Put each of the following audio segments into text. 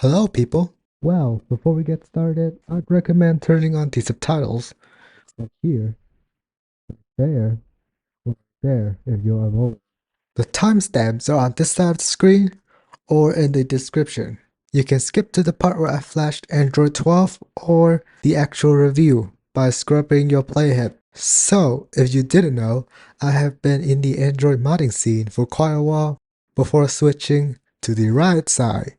Hello, people. Well, before we get started, I'd recommend turning on the subtitles. Like here, there, or there if you're mobile. The timestamps are on this side of the screen or in the description. You can skip to the part where I flashed Android 12 or the actual review by scrubbing your playhead. So, if you didn't know, I have been in the Android modding scene for quite a while before switching to the right side.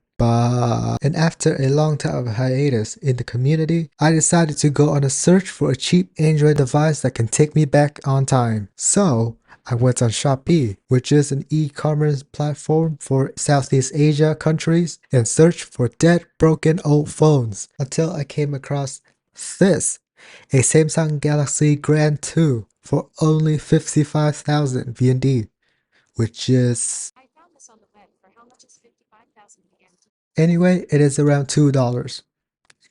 And after a long time of hiatus in the community, I decided to go on a search for a cheap Android device that can take me back on time. So, I went on Shopee, which is an e-commerce platform for Southeast Asia countries, and searched for dead, broken old phones until I came across this, a Samsung Galaxy Grand 2 for only 55,000 VND, which is... I found this on the web. For how much is 55,000 VND? Anyway, it is around $2.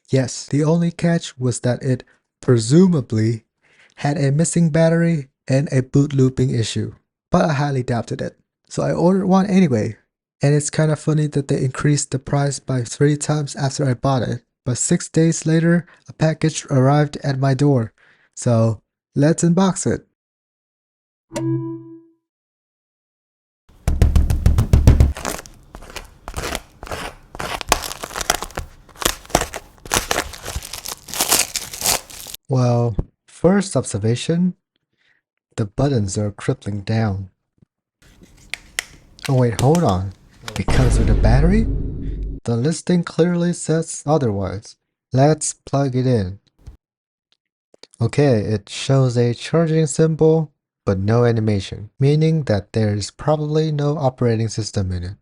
Yes, the only catch was that it presumably had a missing battery and a boot looping issue, but I highly doubted it. So I ordered one anyway, and it's kind of funny that they increased the price by 3 times after I bought it, but 6 days later, a package arrived at my door. So let's unbox it. Well, first observation, the buttons are crippling down. Oh wait, hold on. It comes with a battery? The listing clearly says otherwise. Let's plug it in. Okay, it shows a charging symbol, but no animation, meaning that there is probably no operating system in it.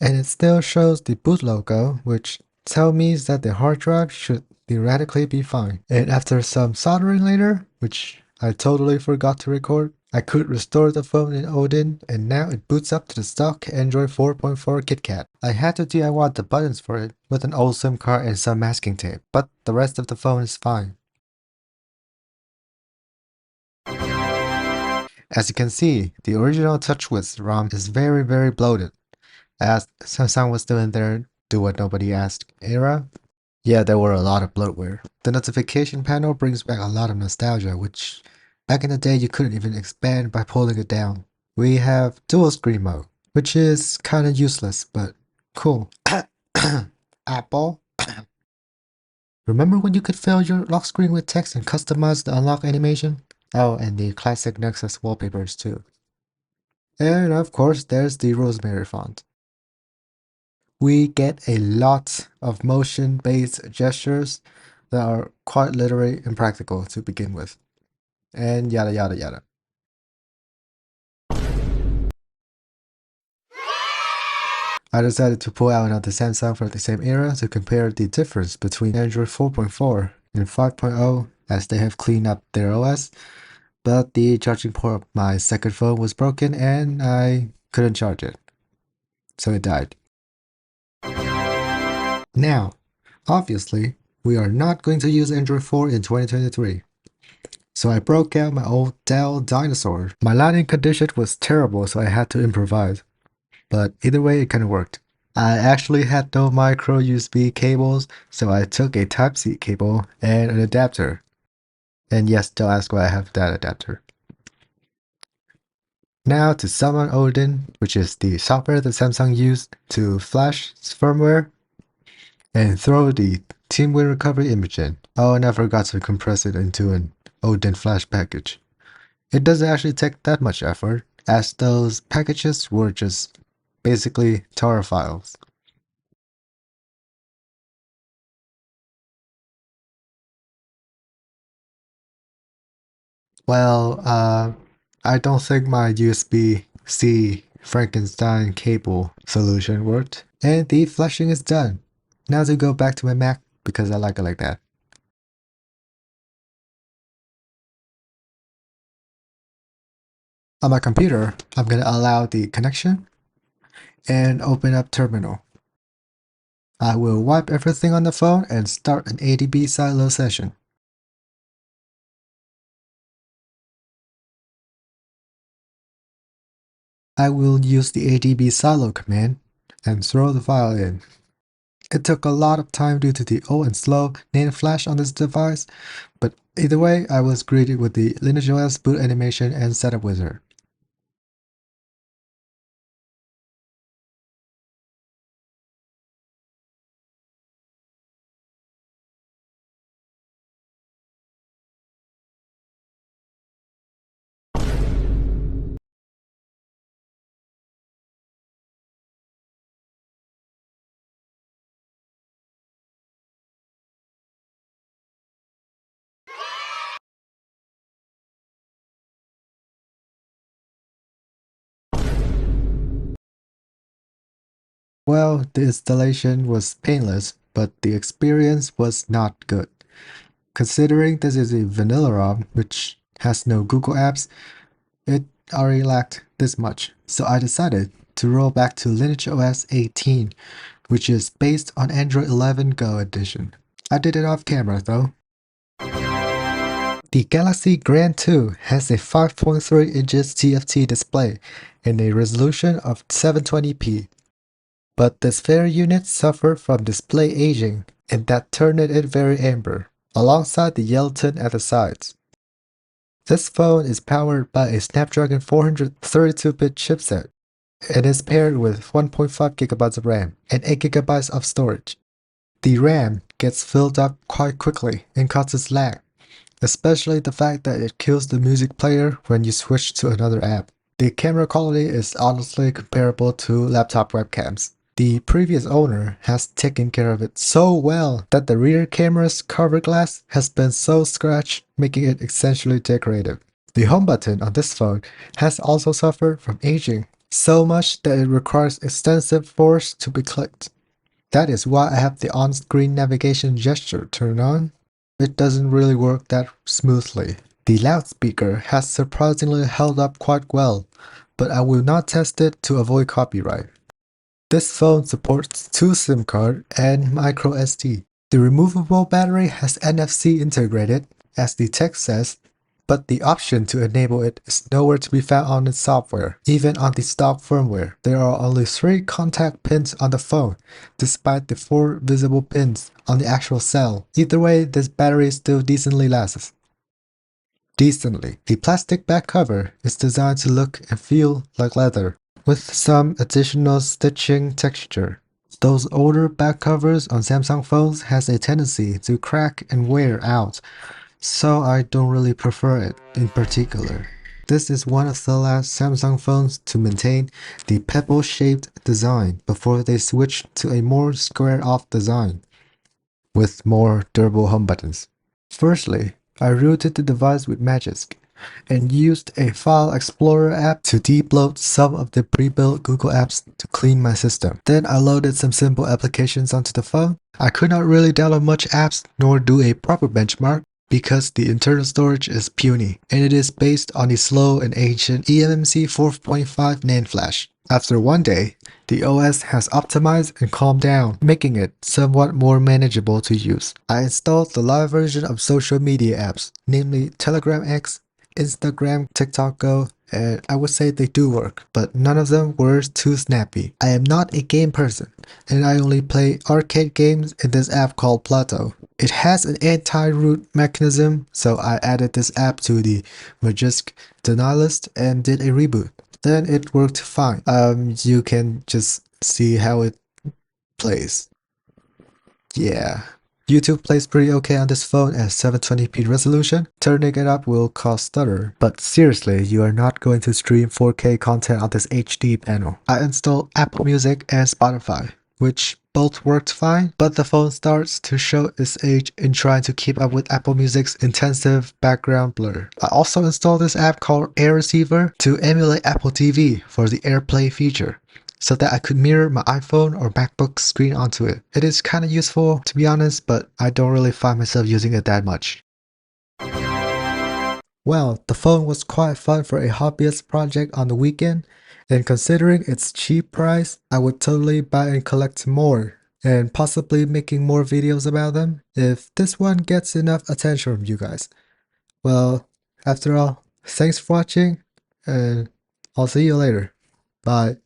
And it still shows the boot logo, which tells me that the hard drive should theoretically be fine. And after some soldering later, which I totally forgot to record, I could restore the phone in Odin, and now it boots up to the stock Android 4.4 KitKat. I had to DIY the buttons for it with an old SIM card and some masking tape, but the rest of the phone is fine. As you can see, the original TouchWiz ROM is very bloated, as Samsung was still in their do what nobody asked era. Yeah, there were a lot of bloatware. The notification panel brings back a lot of nostalgia, which back in the day you couldn't even expand by pulling it down. We have dual screen mode, which is kinda useless, but cool. Apple. Remember when you could fill your lock screen with text and customize the unlock animation? Oh, and the classic Nexus wallpapers too. And of course, there's the Rosemary font. We get a lot of motion-based gestures that are quite literally impractical to begin with. And yada yada yada. I decided to pull out another Samsung from the same era to compare the difference between Android 4.4 and 5.0 as they have cleaned up their OS, but the charging port of my second phone was broken and I couldn't charge it, so it died. Now, obviously, we are not going to use Android 4 in 2023. So I broke out my old Dell Dinosaur. My lighting condition was terrible, so I had to improvise. But either way, it kinda worked. I actually had no micro USB cables, so I took a Type-C cable and an adapter. And yes, don't ask why I have that adapter. Now to summon Odin, which is the software that Samsung used to flash its firmware, and throw the TeamWin recovery image in. Oh, and I forgot to compress it into an Odin flash package. It doesn't actually take that much effort, as those packages were just basically tar files. Well, I don't think my USB-C Frankenstein cable solution worked, and the flashing is done. Now to go back to my Mac, because I like it like that. On my computer, I'm gonna allow the connection and open up terminal. I will wipe everything on the phone and start an ADB silo session. I will use the ADB silo command and throw the file in. It took a lot of time due to the old and slow NAND flash on this device, but either way, I was greeted with the Lineage OS boot animation and setup wizard. Well, the installation was painless, but the experience was not good. Considering this is a vanilla ROM, which has no Google apps, it already lacked this much. So I decided to roll back to Lineage OS 18, which is based on Android 11 Go edition. I did it off camera though. The Galaxy Grand 2 has a 5.3 inches TFT display and a resolution of 720p. But this fair unit suffered from display aging, and that turned it very amber, alongside the yellow tint at the sides. This phone is powered by a Snapdragon 432-bit chipset, and is paired with 1.5GB of RAM and 8GB of storage. The RAM gets filled up quite quickly and causes lag, especially the fact that it kills the music player when you switch to another app. The camera quality is honestly comparable to laptop webcams. The previous owner has taken care of it so well that the rear camera's cover glass has been so scratched, making it essentially decorative. The home button on this phone has also suffered from aging, so much that it requires extensive force to be clicked. That is why I have the on-screen navigation gesture turned on. It doesn't really work that smoothly. The loudspeaker has surprisingly held up quite well, but I will not test it to avoid copyright. This phone supports 2 SIM cards and microSD. The removable battery has NFC integrated, as the text says, but the option to enable it is nowhere to be found on its software. Even on the stock firmware, there are only 3 contact pins on the phone, despite the 4 visible pins on the actual cell. Either way, this battery still decently lasts. The plastic back cover is designed to look and feel like leather, with some additional stitching texture. Those older back covers on Samsung phones has a tendency to crack and wear out, so I don't really prefer it in particular. This is one of the last Samsung phones to maintain the pebble-shaped design before they switched to a more squared-off design, with more durable home buttons. Firstly, I rooted the device with Magisk, and used a File Explorer app to debloat some of the pre-built Google apps to clean my system. Then I loaded some simple applications onto the phone. I could not really download much apps nor do a proper benchmark because the internal storage is puny, and it is based on the slow and ancient eMMC 4.5 NAND flash. After one day, the OS has optimized and calmed down, making it somewhat more manageable to use. I installed the live version of social media apps, namely Telegram X, Instagram, TikTok Go, and I would say they do work, but none of them were too snappy. I am not a game person, and I only play arcade games in this app called Plato. It has an anti-root mechanism, so I added this app to the Magisk deny list and did a reboot. Then it worked fine. You can just see how it plays. Yeah. YouTube plays pretty okay on this phone at 720p resolution. Turning it up will cause stutter, but seriously, you are not going to stream 4K content on this HD panel. I installed Apple Music and Spotify, which both worked fine, but the phone starts to show its age in trying to keep up with Apple Music's intensive background blur. I also installed this app called Air Receiver to emulate Apple TV for the AirPlay feature, so that I could mirror my iPhone or MacBook screen onto it. It is kinda useful, to be honest, but I don't really find myself using it that much. Well, the phone was quite fun for a hobbyist project on the weekend, and considering its cheap price, I would totally buy and collect more, and possibly making more videos about them, if this one gets enough attention from you guys. Well, after all, thanks for watching, and I'll see you later. Bye.